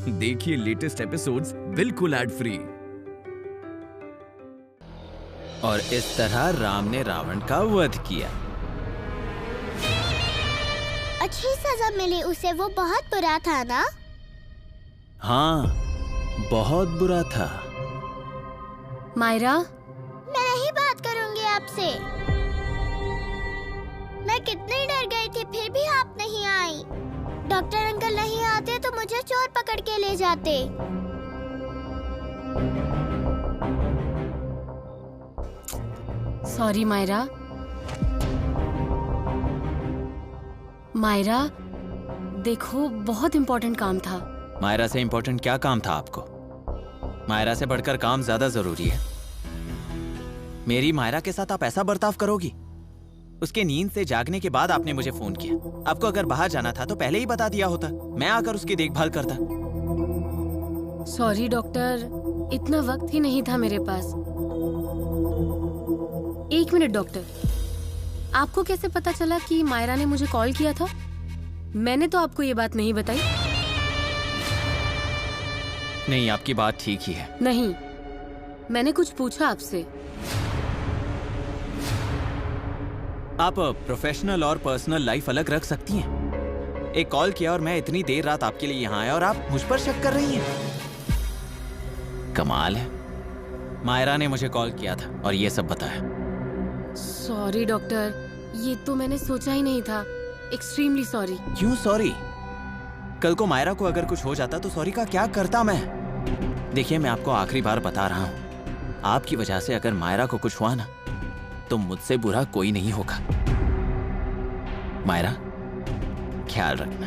देखिए latest episodes बिल्कुल ad free. और इस तरह राम ने रावण का वध किया। अच्छी सजा मिली उसे, वो बहुत बुरा था ना? हाँ, बहुत बुरा था। मायरा, मैं नहीं बात करूंगी आपसे। मैं कितनी डर गई थी, फिर भी आप नहीं आई। डॉक्टर अंकल नहीं आते तो मुझे चोर पकड़ के ले जाते। सॉरी मायरा। मायरा, देखो बहुत इम्पोर्टेंट काम था। मायरा से इम्पोर्टेंट क्या काम था आपको? मायरा से बढ़कर काम ज्यादा जरूरी है। मेरी मायरा के साथ आप ऐसा बर्ताव करोगी? उसके नींद से जागने के बाद आपने मुझे फोन किया। आपको अगर बाहर जाना था तो पहले ही बता दिया होता, मैं आकर उसकी देखभाल करता। सॉरी डॉक्टर, इतना वक्त ही नहीं था मेरे पास। एक मिनट डॉक्टर, आपको कैसे पता चला कि मायरा ने मुझे कॉल किया था? मैंने तो आपको ये बात नहीं बताई। नहीं, आपकी बात ठीक ही है। नहीं, मैंने कुछ पूछा आपसे। आप प्रोफेशनल और पर्सनल लाइफ अलग रख सकती हैं। एक कॉल किया और मैं इतनी देर रात आपके लिए यहाँ आया और आप मुझ पर शक कर रही हैं। कमाल है। मायरा ने मुझे कॉल किया था और ये सब बताया। सॉरी डॉक्टर, ये तो मैंने सोचा ही नहीं था। Extremely sorry. क्यों सॉरी? कल को मायरा को अगर कुछ हो जाता तो सॉरी का क्या करता मैं? देखिए, मैं आपको आखिरी बार बता रहा हूँ, आपकी वजह से अगर मायरा को कुछ हुआ ना तो मुझसे बुरा कोई नहीं होगा। मायरा, ख्याल रखना।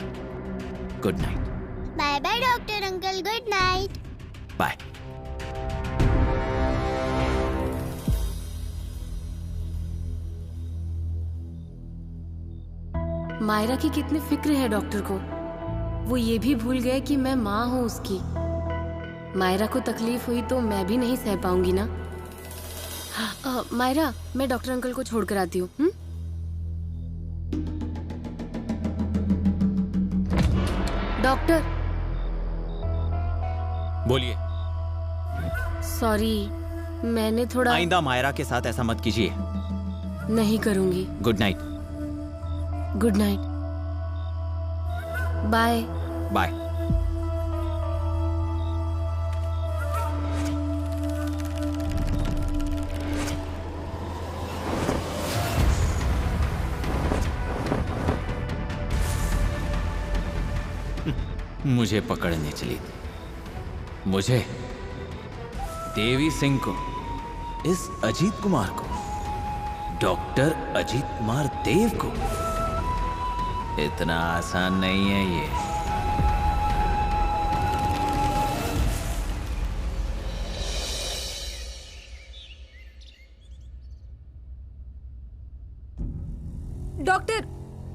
Good night. Bye bye doctor uncle, good night. Bye. Myra की कितनी फिक्र है डॉक्टर को। वो ये भी भूल गए कि मैं माँ हूँ उसकी। मायरा को तकलीफ हुई तो मैं भी नहीं सह पाऊंगी ना। मायरा, मैं डॉक्टर अंकल को छोड़ कर आती हूँ। डॉक्टर। बोलिए। सॉरी, मैंने थोड़ा। आइंदा मायरा के साथ ऐसा मत कीजिए। नहीं करूंगी। Good night. Good night. Bye. Bye. मुझे पकड़ने चली थी। मुझे, देवी सिंह को, इस अजीत कुमार को, डॉक्टर अजीत कुमार देव को। इतना आसान नहीं है ये। डॉक्टर,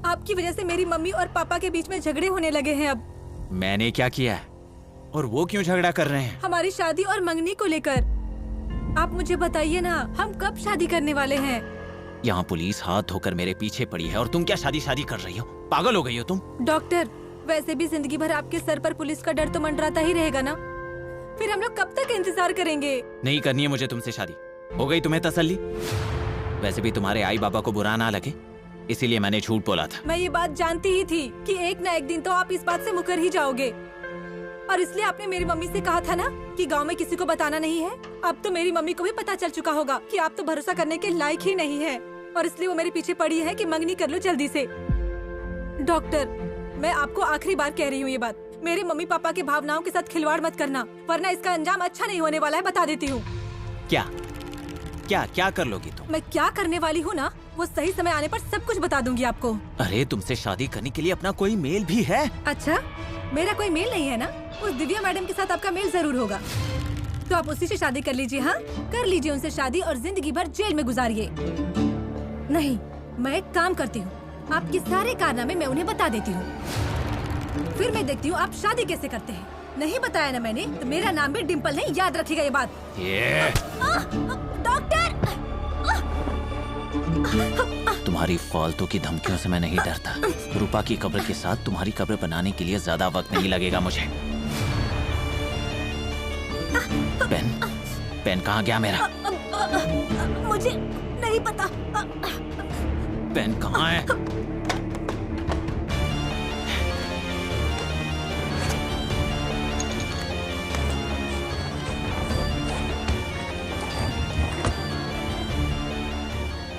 आपकी वजह से मेरी मम्मी और पापा के बीच में झगड़े होने लगे हैं अब। मैंने क्या किया है और वो क्यों झगड़ा कर रहे हैं? हमारी शादी और मंगनी को लेकर। आप मुझे बताइए ना, हम कब शादी करने वाले हैं? यहाँ पुलिस हाथ धोकर मेरे पीछे पड़ी है और तुम क्या शादी कर रही हो? पागल हो गई हो तुम? डॉक्टर, वैसे भी जिंदगी भर आपके सर पर पुलिस का डर तो मंडराता ही रहेगा ना। फिर हम लोग कब तक इंतजार करेंगे? नहीं करनी है मुझे तुमसे शादी। हो गई तुम्हें तसल्ली? वैसे भी तुम्हारे आई बाबा को बुरा ना लगे, इसीलिए मैंने झूठ बोला था। मैं ये बात जानती ही थी कि एक ना एक दिन तो आप इस बात से मुकर ही जाओगे। और इसलिए आपने मेरी मम्मी से कहा था ना कि गांव में किसी को बताना नहीं है। अब तो मेरी मम्मी को भी पता चल चुका होगा कि आप तो भरोसा करने के लायक ही नहीं है। और इसलिए वो मेरे पीछे पड़ी है कि मंगनी कर लो जल्दी से। डॉक्टर, मैं आपको आखिरी बार कह रही हूँ ये बात। मेरे मम्मी पापा की भावनाओं के साथ खिलवाड़ मत करना, वरना इसका अंजाम अच्छा नहीं होने वाला है, बता देती हूँ। क्या क्या क्या कर लोगी तुम? मैं क्या करने वाली हूँ ना, वो सही समय आने पर सब कुछ बता दूंगी आपको। अरे, तुमसे शादी करने के लिए अपना कोई मेल भी है? अच्छा, मेरा कोई मेल नहीं है ना? उस दिव्या मैडम के साथ आपका मेल जरूर होगा, तो आप उसी से शादी कर लीजिए। हाँ, कर लीजिए उनसे शादी और जिंदगी भर जेल में गुजारिए। नहीं, मैं एक काम करती हूँ, आपके सारे कारनामे मैं उन्हें बता देती हूँ। फिर मैं देखती हूँ आप शादी कैसे करते हैं। नहीं बताया ना मैंने, तो मेरा नाम भी डिम्पल नहीं, याद रखिएगा ये बात। डॉक्टर, तुम्हारी फालतू की धमकियों से मैं नहीं डरता। रूपा की कब्र के साथ तुम्हारी कब्र बनाने के लिए ज्यादा वक्त नहीं लगेगा मुझे। पेन कहाँ गया मेरा? मुझे नहीं पता। पेन कहाँ है?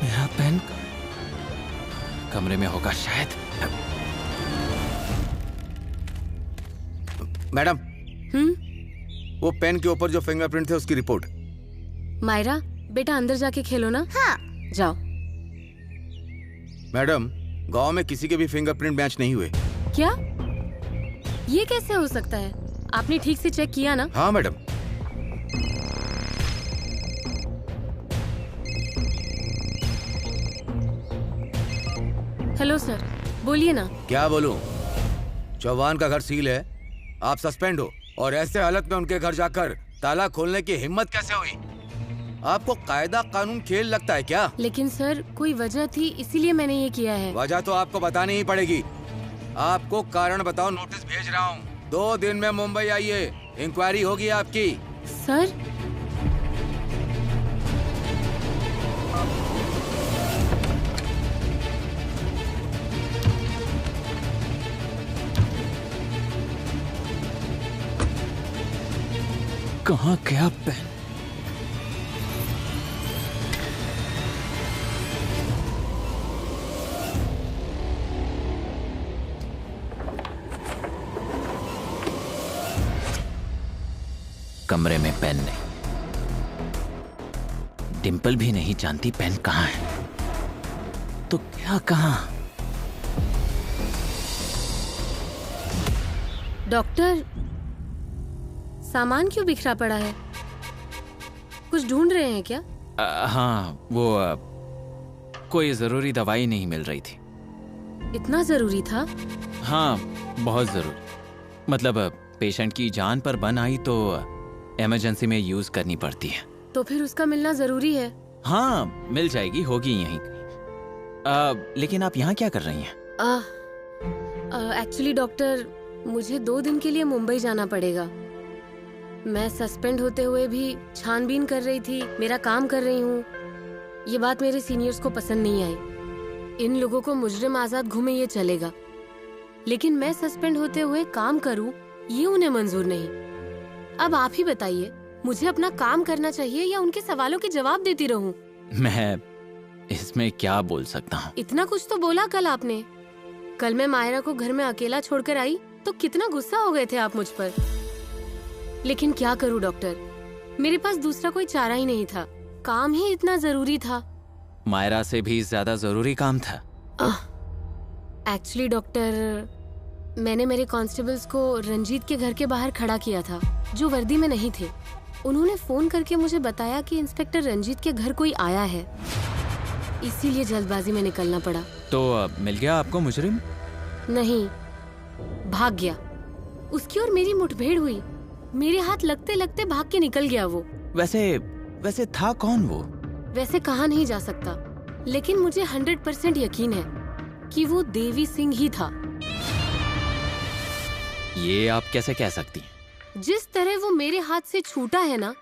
मेरा पेन कमरे में होगा शायद। मैडम, वो पेन के ऊपर जो फिंगरप्रिंट थे उसकी रिपोर्ट। मायरा बेटा अंदर जाके खेलो ना। हाँ। जाओ। मैडम, गांव में किसी के भी फिंगरप्रिंट मैच नहीं हुए। क्या? ये कैसे हो सकता है? आपने ठीक से चेक किया ना? हाँ मैडम। हेलो सर, बोलिए ना। क्या बोलूं? चौहान का घर सील है, आप सस्पेंड हो, और ऐसे हालत में उनके घर जाकर ताला खोलने की हिम्मत कैसे हुई? आपको कायदा कानून खेल लगता है क्या? लेकिन सर कोई वजह थी, इसीलिए मैंने ये किया है। वजह तो आपको बतानी ही पड़ेगी। आपको कारण बताओ, नोटिस भेज रहा हूँ। 2 दिन में मुंबई आइए, इंक्वायरी होगी आपकी। सर कहाँ गया पेन? कमरे में पेन नहीं, डिम्पल भी नहीं जानती पेन कहाँ है, तो क्या कहाँ? डॉक्टर, सामान क्यों बिखरा पड़ा है? कुछ ढूंढ रहे हैं क्या? हाँ, वो कोई जरूरी दवाई नहीं मिल रही थी। इतना जरूरी था? हाँ, बहुत जरूरी। मतलब पेशेंट की जान पर बन आई तो इमरजेंसी में यूज करनी पड़ती है। तो फिर उसका मिलना जरूरी है। हाँ, मिल जाएगी, होगी यहीं। लेकिन आप यहाँ क्या कर रही हैं? एक्चुअली डॉक्टर, मुझे 2 दिन के लिए मुंबई जाना पड़ेगा। मैं सस्पेंड होते हुए भी छानबीन कर रही थी, मेरा काम कर रही हूँ। ये बात मेरे सीनियर्स को पसंद नहीं आई। इन लोगों को मुजरिम आजाद घूमे ये चलेगा, लेकिन मैं सस्पेंड होते हुए काम करूँ ये उन्हें मंजूर नहीं। अब आप ही बताइए, मुझे अपना काम करना चाहिए या उनके सवालों के जवाब देती रहूं? मैं इसमें क्या बोल सकता हूँ? इतना कुछ तो बोला कल आपने। कल मैं मायरा को घर में अकेला छोड़कर आई तो कितना गुस्सा हो गए थे आप मुझ पर। लेकिन क्या करूं डॉक्टर, मेरे पास दूसरा कोई चारा ही नहीं था। काम ही इतना जरूरी था। मायरा से भी ज्यादा जरूरी काम था। एक्चुअली डॉक्टर, मैंने मेरे कांस्टेबल्स को रंजीत के घर के बाहर खड़ा किया था, जो वर्दी में नहीं थे। उन्होंने फोन करके मुझे बताया कि इंस्पेक्टर रंजीत के घर कोई आया है, इसीलिए जल्दबाजी में निकलना पड़ा। तो मिल गया आपको मुजरिम? नहीं, भाग गया। उसकी और मेरी मुठभेड़ हुई, मेरे हाथ लगते लगते भाग के निकल गया वो। वैसे था कौन वो? वैसे कहा नहीं जा सकता, लेकिन मुझे 100% यकीन है कि वो देवी सिंह ही था। ये आप कैसे कह सकती हैं? जिस तरह वो मेरे हाथ से छूटा है ना,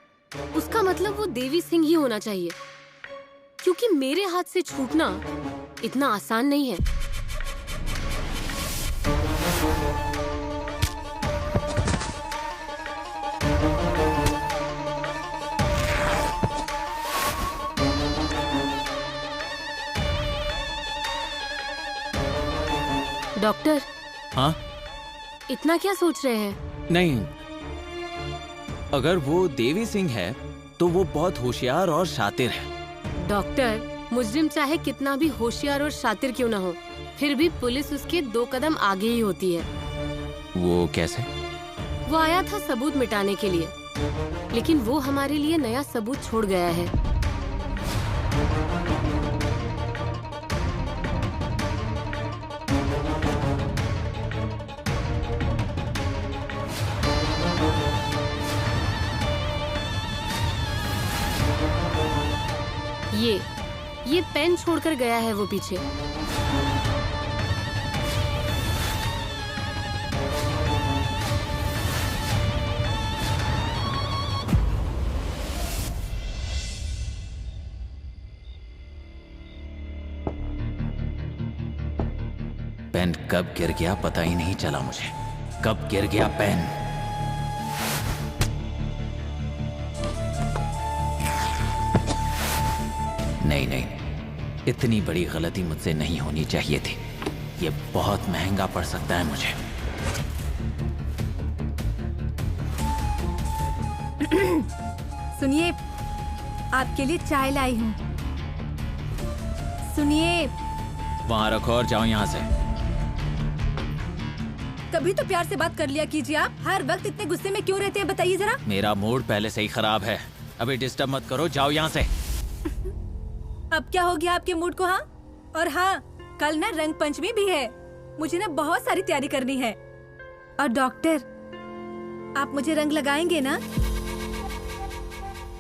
उसका मतलब वो देवी सिंह ही होना चाहिए, क्योंकि मेरे हाथ से छूटना इतना आसान नहीं है। डॉक्टर। हाँ? इतना क्या सोच रहे हैं? नहीं, अगर वो देवी सिंह है तो वो बहुत होशियार और शातिर है। डॉक्टर, मुजरिम चाहे कितना भी होशियार और शातिर क्यों ना हो, फिर भी पुलिस उसके 2 कदम आगे ही होती है। वो कैसे? वो आया था सबूत मिटाने के लिए, लेकिन वो हमारे लिए नया सबूत छोड़ गया है। ये पेन छोड़कर गया है वो पीछे। पेन कब गिर गया पता ही नहीं चला मुझे। कब गिर गया पेन? नहीं नहीं, इतनी बड़ी गलती मुझसे नहीं होनी चाहिए थी। ये बहुत महंगा पड़ सकता है मुझे। सुनिए, आपके लिए चाय लाई हूँ। सुनिए। वहां रखो और जाओ यहाँ से। कभी तो प्यार से बात कर लिया कीजिए। आप हर वक्त इतने गुस्से में क्यों रहते हैं, बताइए जरा। मेरा मूड पहले से ही खराब है, अभी डिस्टर्ब मत करो, जाओ यहाँ से। अब क्या हो गया आपके मूड को? हाँ, और हाँ, कल ना रंग पंचमी भी है। मुझे ना बहुत सारी तैयारी करनी है। और डॉक्टर, आप मुझे रंग लगाएंगे ना?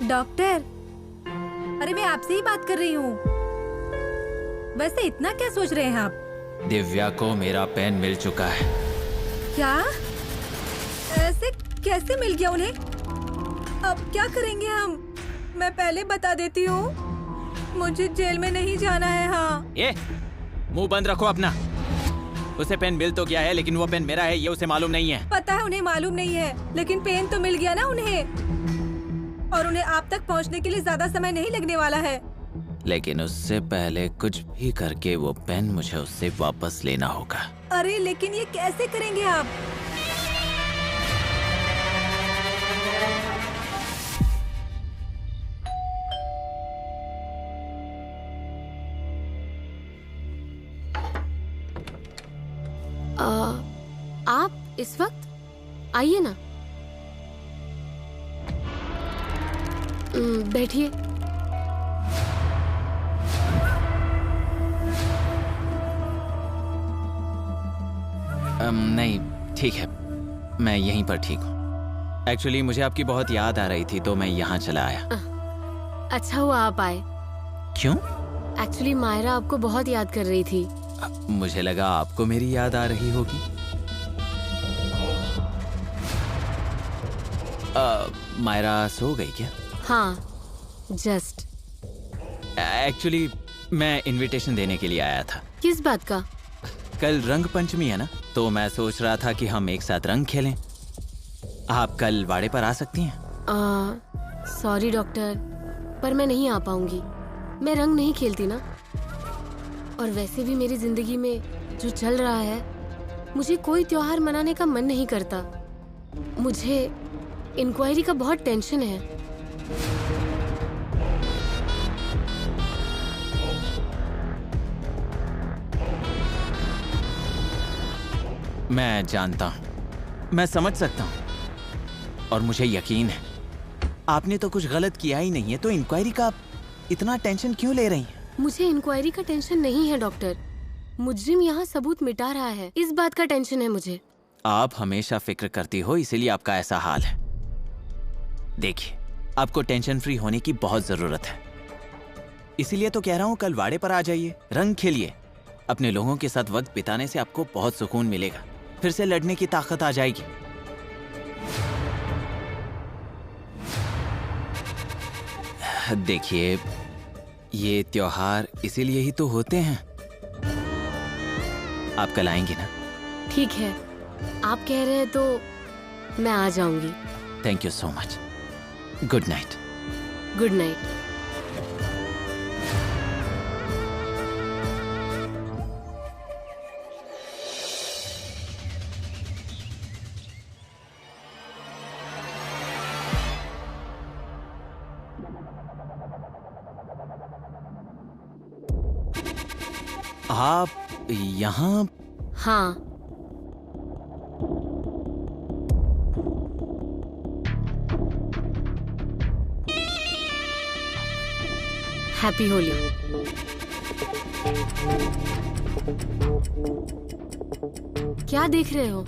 डॉक्टर, अरे मैं आपसे ही बात कर रही हूँ। वैसे इतना क्या सोच रहे हैं आप? दिव्या को मेरा पेन मिल चुका है। क्या? ऐसे कैसे मिल गया उन्हें? अब क्या करेंगे हम? मैं पहले बता देती हूँ, मुझे जेल में नहीं जाना है। हाँ। ये मुंह बंद रखो अपना। उसे पेन मिल तो गया है, लेकिन वो पेन मेरा है ये उसे मालूम नहीं है। पता है उन्हें मालूम नहीं है, लेकिन पेन तो मिल गया ना उन्हें। और उन्हें आप तक पहुंचने के लिए ज्यादा समय नहीं लगने वाला है। लेकिन उससे पहले कुछ भी करके वो पेन मुझे उससे वापस लेना होगा। अरे लेकिन ये कैसे करेंगे आप? आप इस वक्त आइए ना। बैठिए। नहीं ठीक है, मैं यहीं पर ठीक हूँ। एक्चुअली मुझे आपकी बहुत याद आ रही थी तो मैं यहाँ चला आया। अच्छा हुआ आप आए। क्यों? एक्चुअली मायरा आपको बहुत याद कर रही थी। मुझे लगा आपको मेरी याद आ रही होगी। मायरा सो गई क्या? हाँ, जस्ट। एक्चुअली मैं इनविटेशन देने के लिए आया था। किस बात का? कल रंग पंचमी है ना, तो मैं सोच रहा था कि हम एक साथ रंग खेलें। आप कल वाड़े पर आ सकती हैं? सॉरी डॉक्टर, पर मैं नहीं आ पाऊंगी। मैं रंग नहीं खेलती ना। और वैसे भी मेरी जिंदगी में जो चल रहा है, मुझे कोई त्योहार मनाने का मन नहीं करता। मुझे इंक्वायरी का बहुत टेंशन है। मैं जानता हूँ, मैं समझ सकता हूँ, और मुझे यकीन है आपने तो कुछ गलत किया ही नहीं है, तो इंक्वायरी का इतना टेंशन क्यों ले रही हैं? मुझे इंक्वायरी का टेंशन नहीं है डॉक्टर। मुजरिम यहाँ सबूत मिटा रहा है, इस बात का टेंशन है मुझे। आप हमेशा फिक्र करती हो, इसीलिए आपका ऐसा हाल है। देखिए, आपको टेंशन फ्री होने की बहुत जरूरत है। इसीलिए तो कह रहा हूँ कल वाड़े पर आ जाइए, रंग खेलिए। अपने लोगों के साथ वक्त बिताने से आपको बहुत सुकून मिलेगा, फिर से लड़ने की ताकत आ जाएगी। देखिए, ये त्योहार इसीलिए ही तो होते हैं। आप कल आएंगे ना? ठीक है, आप कह रहे हैं तो मैं आ जाऊंगी। Thank you so much. Good night. Good night. आप यहाँ? हाँ, हैप्पी होली। क्या देख रहे हो?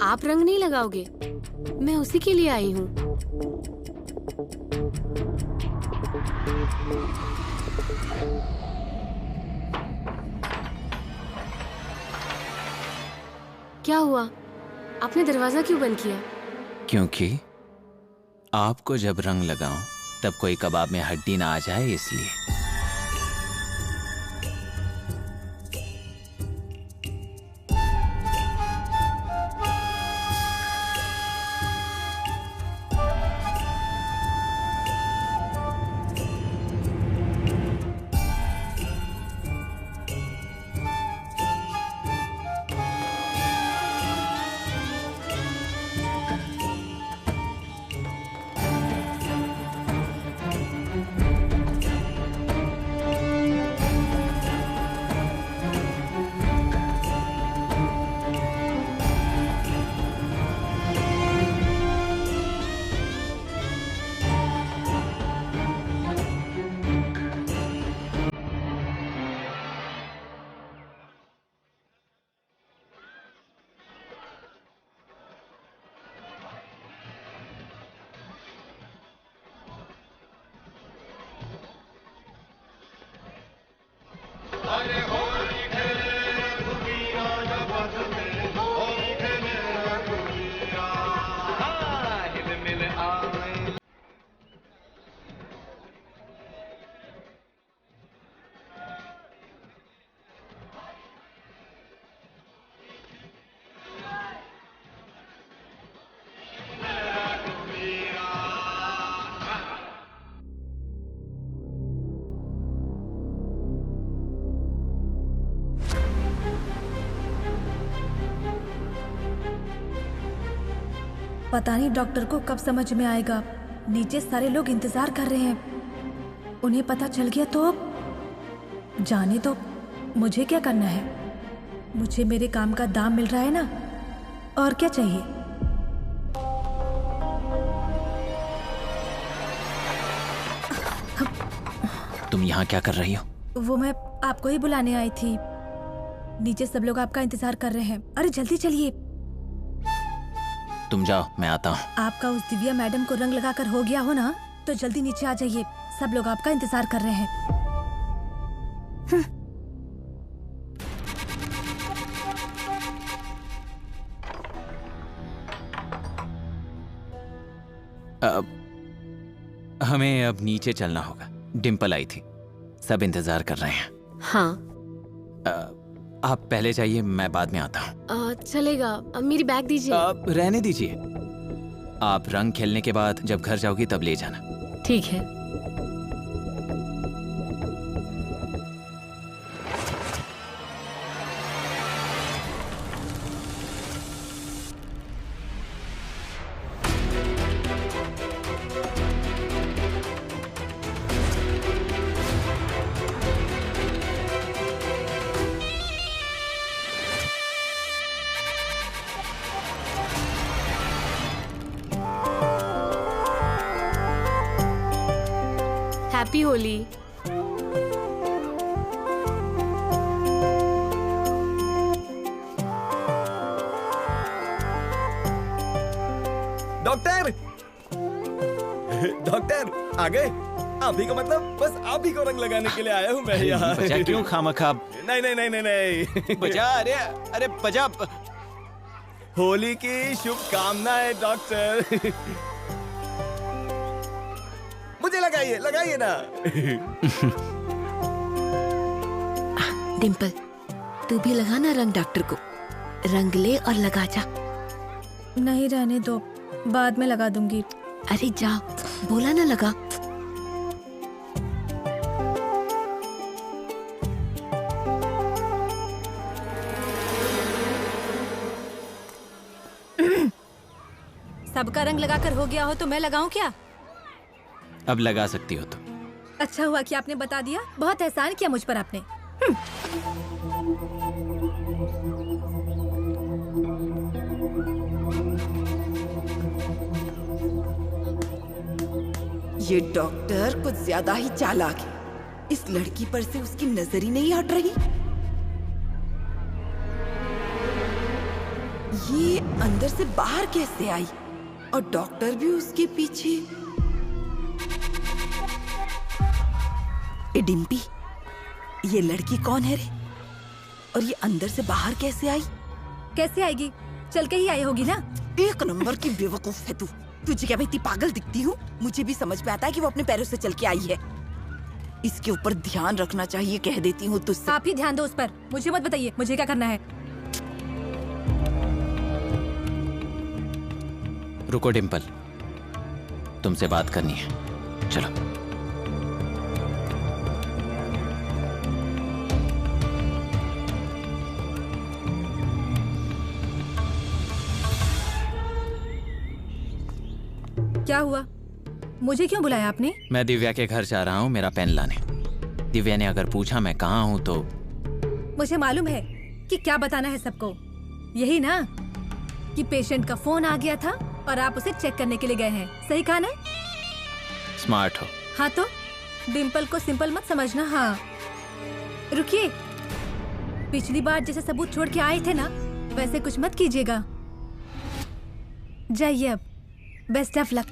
आप रंग नहीं लगाओगे? मैं उसी के लिए आई हूँ। क्या हुआ? आपने दरवाजा क्यों बंद किया? क्योंकि आपको जब रंग लगाऊं तब कोई कबाब में हड्डी ना आ जाए, इसलिए। पता नहीं डॉक्टर को कब समझ में आएगा। नीचे सारे लोग इंतजार कर रहे हैं। उन्हें पता चल गया तो जाने दो, मुझे क्या करना है। मुझे मेरे काम का दाम मिल रहा है ना, और क्या चाहिए। तुम यहाँ क्या कर रही हो? वो मैं आपको ही बुलाने आई थी। नीचे सब लोग आपका इंतजार कर रहे हैं। अरे जल्दी चलिए। तुम जाओ, मैं आता हूँ। आपका उस दिव्या मैडम को रंग लगाकर हो गया हो ना, तो जल्दी नीचे आ जाइए। सब लोग आपका इंतजार कर रहे हैं। हमें अब नीचे चलना होगा। डिम्पल आई थी, सब इंतजार कर रहे हैं। हाँ। आप पहले जाइए, मैं बाद में आता हूँ। चलेगा। मेरी बैग दीजिए। रहने दीजिए। आप रंग खेलने के बाद जब घर जाओगी तब ले जाना। ठीक है। हैप्पी होली। डॉक्टर डॉक्टर आ गए? आप ही को मतलब बस आप ही को रंग लगाने के लिए आया हूँ मैं यहाँ। बजा क्यों खामखा? नहीं नहीं नहीं नहीं नहीं बजा। अरे अरे बजा। होली की शुभकामनाएं डॉक्टर। मुझे लगाइए लगाइए ना। डिम्पल, तू भी लगा ना रंग डॉक्टर को। रंग ले और लगा जा। नहीं, रहने दो, बाद में लगा दूंगी। अरे जा, बोला ना लगा। सबका रंग लगाकर हो गया हो तो मैं लगाऊं क्या? अब लगा सकती हो तुम। अच्छा हुआ कि आपने बता दिया। बहुत एहसान किया मुझ पर आपने। ये डॉक्टर कुछ ज्यादा ही चालाक है। इस लड़की पर से उसकी नजर ही नहीं हट रही। ये अंदर से बाहर कैसे आई? और डॉक्टर भी उसके पीछे। ए डिम्पी, ये लड़की कौन है रे? और ये अंदर से बाहर कैसे आई? कैसे आएगी? चल के ही आई होगी ना। एक नंबर की बेवकूफ है तू। तुझे क्या मैं इतनी पागल दिखती हूँ? मुझे भी समझ में आता है कि वो अपने पैरों से चल के आई है। इसके ऊपर ध्यान रखना चाहिए, कह देती हूँ तुझसे। आप ही ध्यान दो उस पर, मुझे मत बताइए मुझे क्या करना है। रुको डिम्पल, तुमसे बात करनी है। चलो। क्या हुआ? मुझे क्यों बुलाया आपने? मैं दिव्या के घर जा रहा हूँ मेरा पेन लाने। दिव्या ने अगर पूछा मैं कहाँ हूँ तो मुझे मालूम है कि क्या बताना है सबको। यही ना कि पेशेंट का फोन आ गया था और आप उसे चेक करने के लिए गए हैं। सही कहा ना? स्मार्ट हो। हाँ तो डिम्पल को सिंपल मत समझना। हाँ रुकिए, पिछली बार जैसे सबूत छोड़ के आए थे ना, वैसे कुछ मत कीजिएगा। जाइए अब। Best of luck.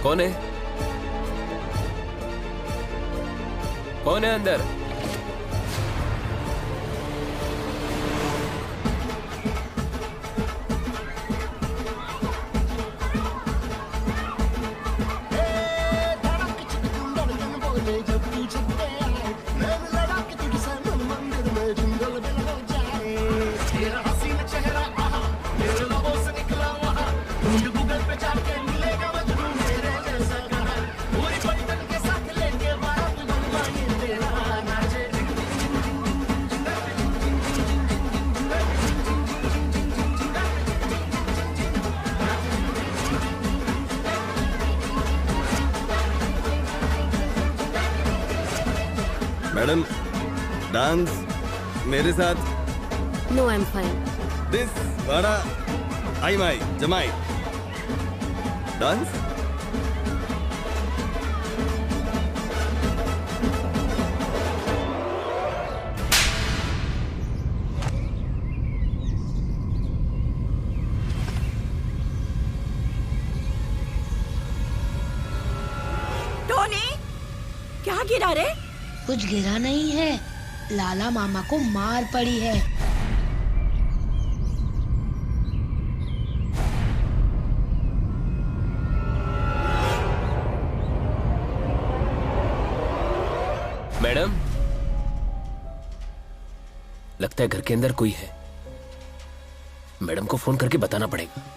कौन है? कौन है अंदर? मैडम, डांस मेरे साथ। No, I am fine. This वाड़ा आई माई जमाई डांस। टोनी, क्या गिरा रे? कुछ गिरा नहीं है, लाला मामा को मार पड़ी है। मैडम, लगता है घर के अंदर कोई है। मैडम को फोन करके बताना पड़ेगा।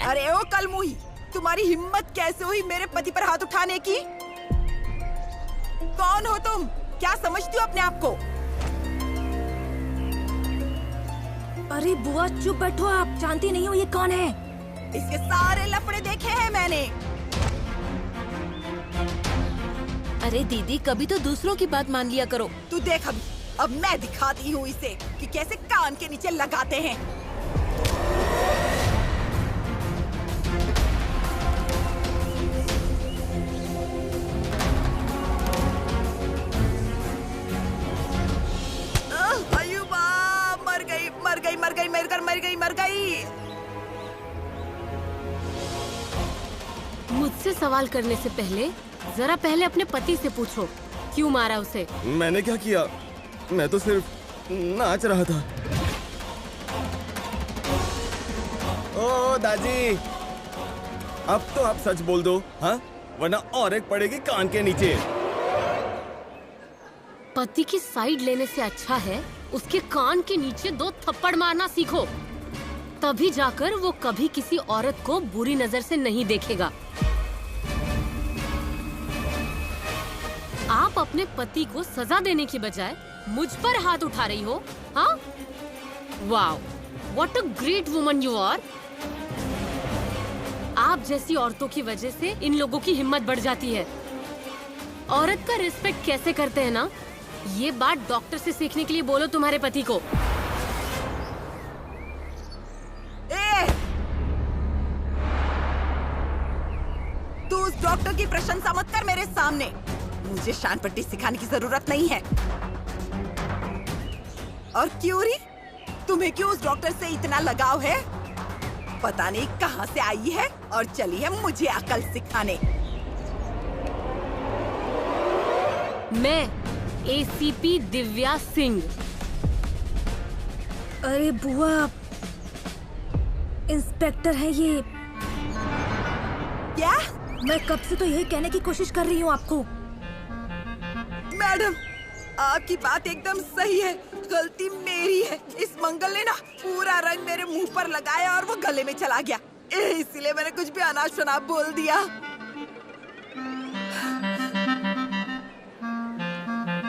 अरे ओ कलमुही, तुम्हारी हिम्मत कैसे हुई मेरे पति पर हाथ उठाने की? कौन हो तुम? क्या समझती हो अपने आप को? अरे बुआ चुप बैठो, आप जानती नहीं हो ये कौन है? इसके सारे लफड़े देखे हैं मैंने। अरे दीदी, कभी तो दूसरों की बात मान लिया करो। तू देख अभी, अब मैं दिखाती हूँ इसे कि कैसे कान के नीचे लगाते हैं। मर गई। मुझसे सवाल करने से पहले जरा पहले अपने पति से पूछो, क्यों मारा उसे? मैंने क्या किया? मैं तो सिर्फ नाच रहा था। ओ दादी, अब तो आप सच बोल दो, हाँ? वरना और एक पड़ेगी कान के नीचे। पति की साइड लेने से अच्छा है उसके कान के नीचे 2 थप्पड़ मारना सीखो, तभी जाकर वो कभी किसी औरत को बुरी नजर से नहीं देखेगा। आप अपने पति को सजा देने की बजाय मुझ पर हाथ उठा रही हो, हाँ? Wow, what a great woman you are. आप जैसी औरतों की वजह से इन लोगों की हिम्मत बढ़ जाती है। औरत का रिस्पेक्ट कैसे करते हैं ना, ये बात डॉक्टर से सीखने के लिए बोलो तुम्हारे पति को। तू उस डॉक्टर की प्रशंसा मत कर मेरे सामने। मुझे शान पट्टी सिखाने की जरूरत नहीं है। और क्यूरी, तुम्हें क्यों उस डॉक्टर से इतना लगाव है? पता नहीं कहाँ से आई है और चली है मुझे अकल सिखाने। मैं एसीपी दिव्या सिंह। अरे बुआ, इंस्पेक्टर है ये। क्या? मैं कब से तो यही कहने की कोशिश कर रही हूँ आपको। मैडम, आपकी बात एकदम सही है, गलती मेरी है। इस मंगल ने ना पूरा रंग मेरे मुंह पर लगाया और वो गले में चला गया, इसलिए मैंने कुछ भी अनाप शनाप बोल दिया।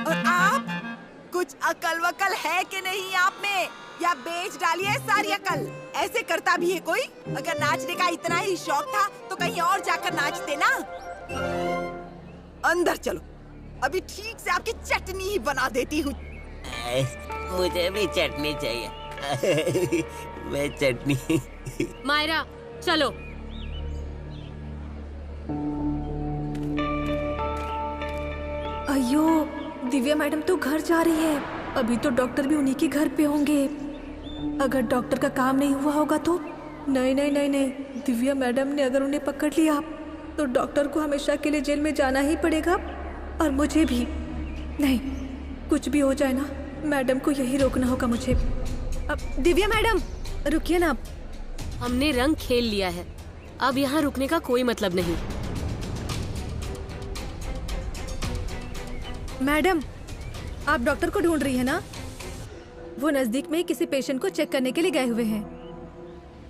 और आप, कुछ अकल वकल है कि नहीं आप में, या बेच डाली है सारी अकल? ऐसे करता भी है कोई? अगर नाचने का इतना ही शौक था तो कहीं और जाकर नाचते ना। अंदर चलो, अभी ठीक से आपकी चटनी ही बना देती हूँ। मुझे भी चटनी चाहिए। मैं चटनी। मायरा चलो। अयो, दिव्या मैडम तो घर जा रही है। अभी तो डॉक्टर भी उन्हीं के घर पे होंगे। अगर डॉक्टर का काम नहीं हुआ होगा तो? नहीं नहीं नहीं नहीं, दिव्या मैडम ने अगर उन्हें पकड़ लिया तो डॉक्टर को हमेशा के लिए जेल में जाना ही पड़ेगा, और मुझे भी। नहीं, कुछ भी हो जाए ना, मैडम को यही रोकना होगा मुझे। अब दिव्या मैडम रुकिए ना। हमने रंग खेल लिया है, अब यहाँ रुकने का कोई मतलब नहीं। मैडम, आप डॉक्टर को ढूंढ रही है ना? वो नजदीक में किसी पेशेंट को चेक करने के लिए गए हुए हैं।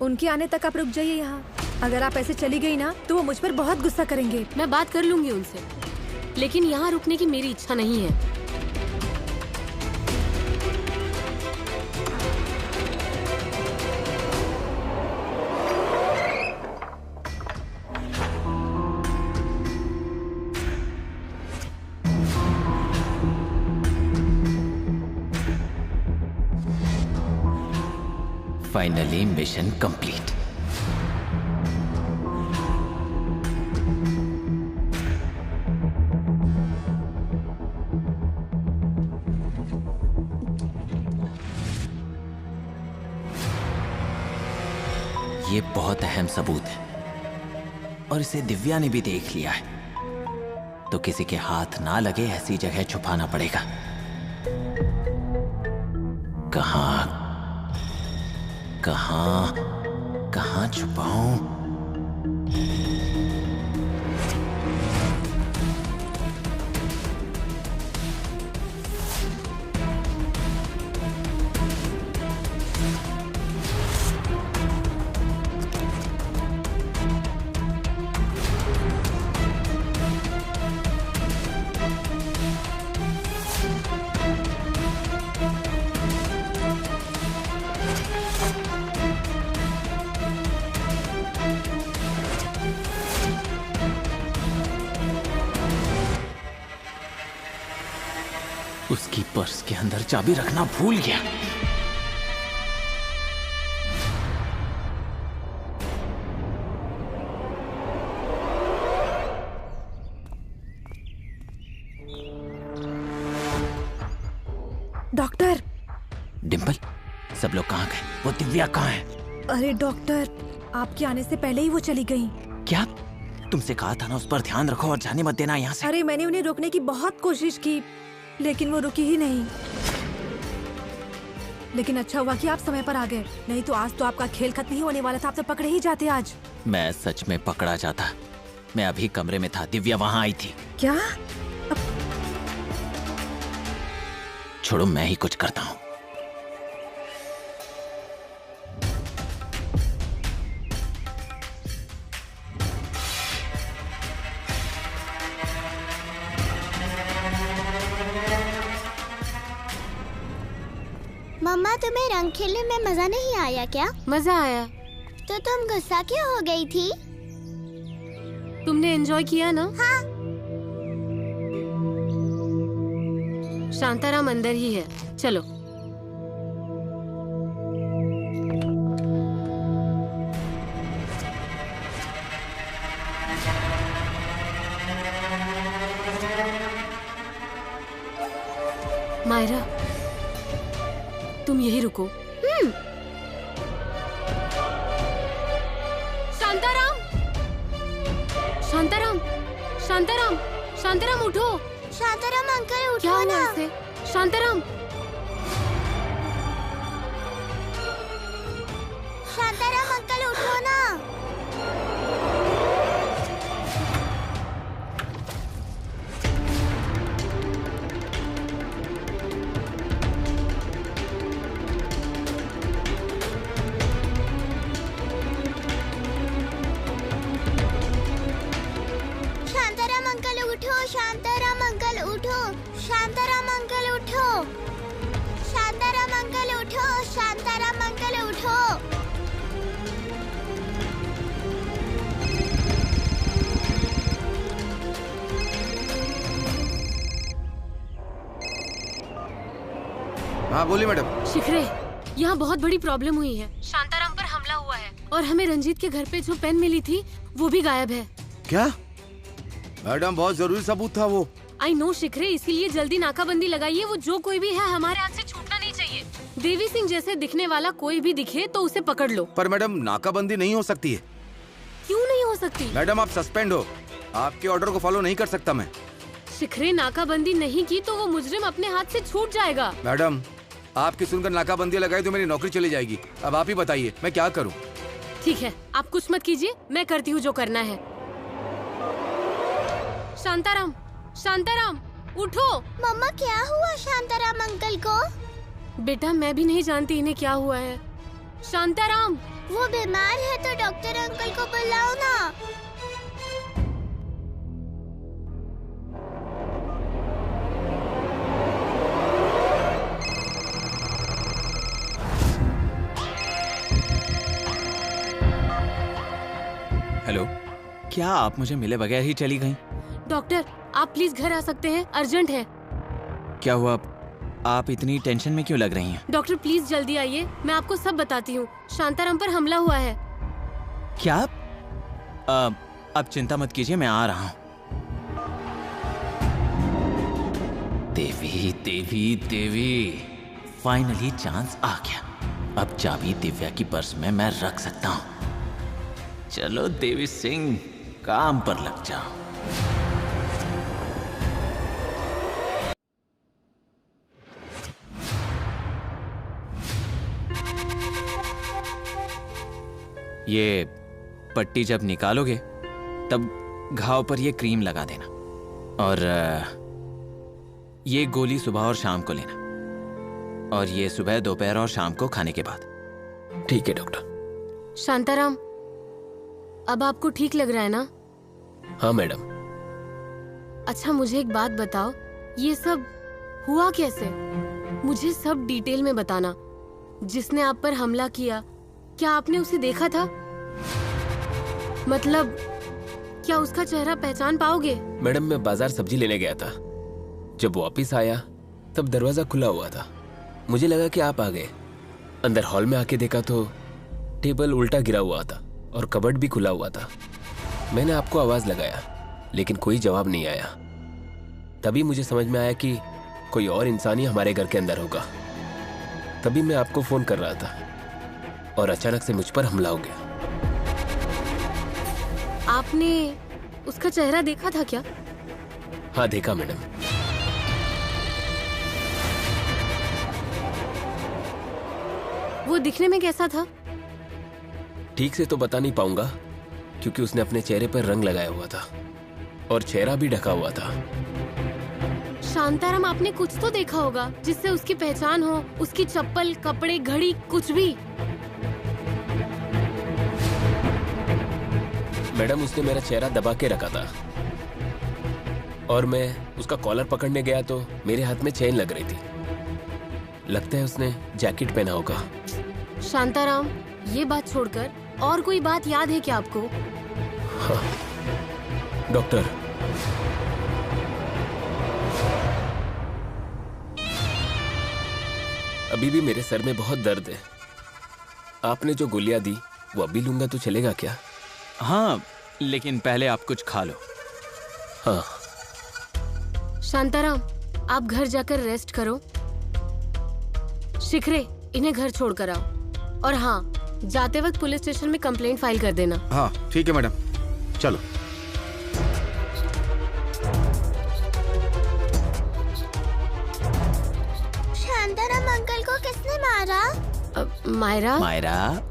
उनके आने तक आप रुक जाइए यहाँ। अगर आप ऐसे चली गई ना तो वो मुझ पर बहुत गुस्सा करेंगे। मैं बात कर लूंगी उनसे, लेकिन यहाँ रुकने की मेरी इच्छा नहीं है। Finally mission complete. ये बहुत अहम सबूत है और इसे दिव्या ने भी देख लिया है, तो किसी के हाथ ना लगे ऐसी जगह छुपाना पड़ेगा। कहाँ कहाँ कहाँ छुपाऊं? उसकी पर्स के अंदर चाबी रखना भूल गया। डॉक्टर। डिंपल, सब लोग कहाँ गए? वो दिव्या कहाँ है? अरे डॉक्टर, आपके आने से पहले ही वो चली गई। क्या? तुमसे कहा था ना उस पर ध्यान रखो और जाने मत देना यहाँ से। अरे मैंने उन्हें रोकने की बहुत कोशिश की, लेकिन वो रुकी ही नहीं। लेकिन अच्छा हुआ कि आप समय पर आ गए, नहीं तो आज तो आपका खेल खत्म ही होने वाला था। आप तो पकड़े ही जाते आज। मैं सच में पकड़ा जाता। मैं अभी कमरे में था, दिव्या वहाँ आई थी। क्या? छोड़ो, मैं ही कुछ करता हूँ। मम्मा, तुम्हें रंग खेलने में मजा नहीं आया क्या? मजा आया। तो तुम गुस्सा क्यों हो गई थी? तुमने एंजॉय किया ना? हाँ। शांताराम अंदर ही है, चलो। मायरा, तुम यही रुको। शांताराम, शांताराम, शांताराम, शांताराम उठो। शांताराम अंकल उठो क्या हुआ ना। इसे? शांताराम, शांताराम अंकल उठो ना। शांताराम अंकल उठो, शांताराम अंकल उठो, शांताराम अंकल उठो, शांताराम अंकल उठो, शांताराम अंकल उठो। हाँ बोलिए मैडम। शिखरे, यहाँ बहुत बड़ी प्रॉब्लम हुई है। शांताराम पर हमला हुआ है और हमें रंजीत के घर पे जो पेन मिली थी वो भी गायब है। क्या मैडम? बहुत जरूरी सबूत था वो। आई नो शिखरे, इसीलिए जल्दी नाकाबंदी लगाइए। वो जो कोई भी है हमारे हाथ से छूटना नहीं चाहिए। देवी सिंह जैसे दिखने वाला कोई भी दिखे तो उसे पकड़ लो। पर मैडम नाकाबंदी नहीं हो सकती है। क्यों नहीं हो सकती? मैडम आप सस्पेंड हो, आपके ऑर्डर को फॉलो नहीं कर सकता मैं। शिखरे, नाकाबंदी नहीं की तो वो मुजरिम अपने हाथ से छूट जाएगा। मैडम आपकी सुनकर नाकाबंदी लगाई तो मेरी नौकरी चली जाएगी। अब आप ही बताइए मैं क्या करूं? ठीक है, आप कुछ मत कीजिए, मैं करती हूँ जो करना है। शांताराम, शांताराम उठो। मम्मा क्या हुआ शांताराम अंकल को? बेटा मैं भी नहीं जानती इन्हें क्या हुआ है। शांताराम, वो बीमार है तो डॉक्टर अंकल को बुलाओ ना। हेलो, क्या आप मुझे मिले बगैर ही चली गईं? डॉक्टर आप प्लीज घर आ सकते हैं, अर्जेंट है। क्या हुआ? आप इतनी टेंशन में क्यों लग रही हैं? डॉक्टर प्लीज जल्दी आइए, मैं आपको सब बताती हूँ। शांताराम पर हमला हुआ है। क्या? अब चिंता मत कीजिए, मैं आ रहा हूँ। देवी देवी देवी, फाइनली चांस आ गया। अब चाबी दिव्या की पर्स में मैं रख सकता हूँ। चलो देवी सिंह, काम पर लग जाओ। ये पट्टी जब निकालोगे तब घाव पर ये क्रीम लगा देना, और ये गोली सुबह और शाम को लेना, और ये सुबह, दोपहर और शाम को खाने के बाद। ठीक है डॉक्टर। शांताराम, अब आपको ठीक लग रहा है ना? हाँ मैडम। अच्छा मुझे एक बात बताओ, ये सब हुआ कैसे? मुझे सब डिटेल में बताना। जिसने आप पर हमला किया, क्या आपने उसे देखा था? मतलब क्या उसका चेहरा पहचान पाओगे? मैडम मैं बाजार सब्जी लेने गया था। जब वापस आया तब दरवाजा खुला हुआ था। मुझे लगा कि आप आ गए। अंदर हॉल में आके देखा तो टेबल उल्टा गिरा हुआ था और कबर्ड भी खुला हुआ था। मैंने आपको आवाज लगाया लेकिन कोई जवाब नहीं आया। तभी मुझे समझ में आया कि कोई और इंसान ही हमारे घर के अंदर होगा। तभी मैं आपको फोन कर रहा था और अचानक से मुझ पर हमला हो गया। आपने उसका चेहरा देखा था क्या? हाँ देखा मैडम। वो दिखने में कैसा था? ठीक से तो बता नहीं पाऊंगा क्योंकि उसने अपने चेहरे पर रंग लगाया हुआ था और चेहरा भी ढका हुआ था। शांताराम, आपने कुछ तो देखा होगा जिससे उसकी पहचान हो। उसकी चप्पल, कपड़े, घड़ी, कुछ भी। मैडम उसने मेरा चेहरा दबा के रखा था और मैं उसका कॉलर पकड़ने गया तो मेरे हाथ में चेन लग रही थी। लगता है उसने जैकेट पहना होगा। शांताराम, ये बात छोड़कर और कोई बात याद है क्या आपको? हाँ, डॉक्टर अभी भी मेरे सर में बहुत दर्द है। आपने जो गोलियां दी वो अभी लूंगा तो चलेगा क्या? हाँ, लेकिन पहले आप कुछ खा लो। हाँ। शांताराम, आप घर जाकर रेस्ट करो। शिखरे, इन्हें घर छोड़कर आओ। और हाँ, जाते वक्त पुलिस स्टेशन में कंप्लेंट फाइल कर देना। हाँ ठीक है मैडम, चलो। शांताराम अंकल को किसने मारा? मायरा। मायरा,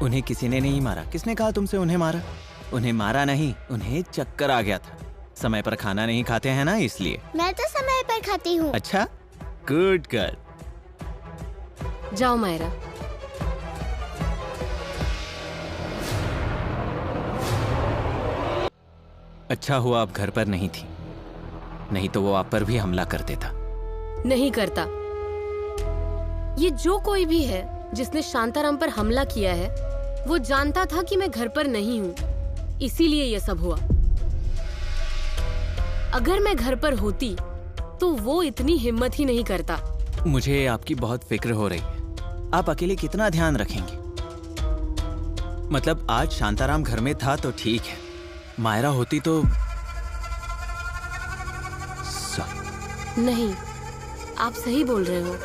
उन्हें किसी ने नहीं मारा। किसने कहा तुमसे उन्हें मारा? उन्हें मारा नहीं, उन्हें चक्कर आ गया था। समय पर खाना नहीं खाते हैं ना, इसलिए। मैं तो समय पर खाती हूँ। अच्छा, गुड गर्ल। जाओ मायरा। अच्छा हुआ आप घर पर नहीं थी, नहीं तो वो आप पर भी हमला कर देता। नहीं करता। ये जो कोई भी है जिसने शांताराम पर हमला किया है, वो जानता था कि मैं घर पर नहीं हूँ, इसीलिए ये सब हुआ। अगर मैं घर पर होती तो वो इतनी हिम्मत ही नहीं करता। मुझे आपकी बहुत फिक्र हो रही है। आप अकेले कितना ध्यान रखेंगे? मतलब आज शांताराम घर में था तो ठीक है, मायरा होती तो। नहीं, आप सही बोल रहे हो।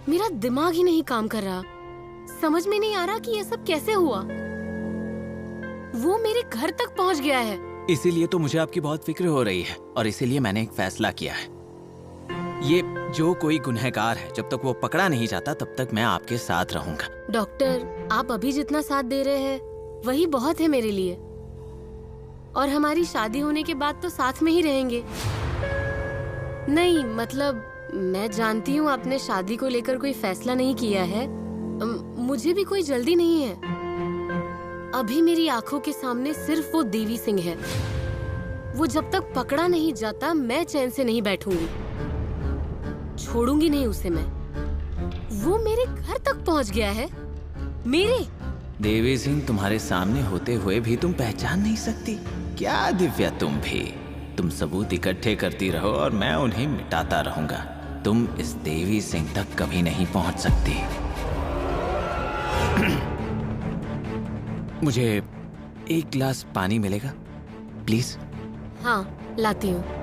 मेरा दिमाग ही नहीं काम कर रहा। समझ में नहीं आ रहा कि ये सब कैसे हुआ। वो मेरे घर तक पहुंच गया है। इसीलिए तो मुझे आपकी बहुत फिक्र हो रही है और इसीलिए मैंने एक फैसला किया है। ये जो कोई गुनहगार है, जब तक वो पकड़ा नहीं जाता तब तक मैं आपके साथ रहूंगा। डॉक्टर, आप अभी जितना साथ दे रहे हैं वही बहुत है मेरे लिए। और हमारी शादी होने के बाद तो साथ में ही रहेंगे। नहीं मतलब, मैं जानती हूँ आपने शादी को लेकर कोई फैसला नहीं किया है। मुझे भी कोई जल्दी नहीं है। अभी मेरी आंखों के सामने सिर्फ वो देवी सिंह है। वो जब तक पकड़ा नहीं जाता मैं चैन से नहीं बैठूंगी। छोड़ूंगी नहीं उसे मैं। वो मेरे घर तक पहुंच गया है। मेरे देवी सिंह तुम्हारे सामने होते हुए भी तुम पहचान नहीं सकती क्या? दिव्या, तुम भी। तुम सबूत इकट्ठे करती रहो और मैं उन्हें मिटाता रहूंगा। तुम इस देवी सिंह तक कभी नहीं पहुंच सकती। मुझे एक गिलास पानी मिलेगा प्लीज? हाँ, लाती हूँ।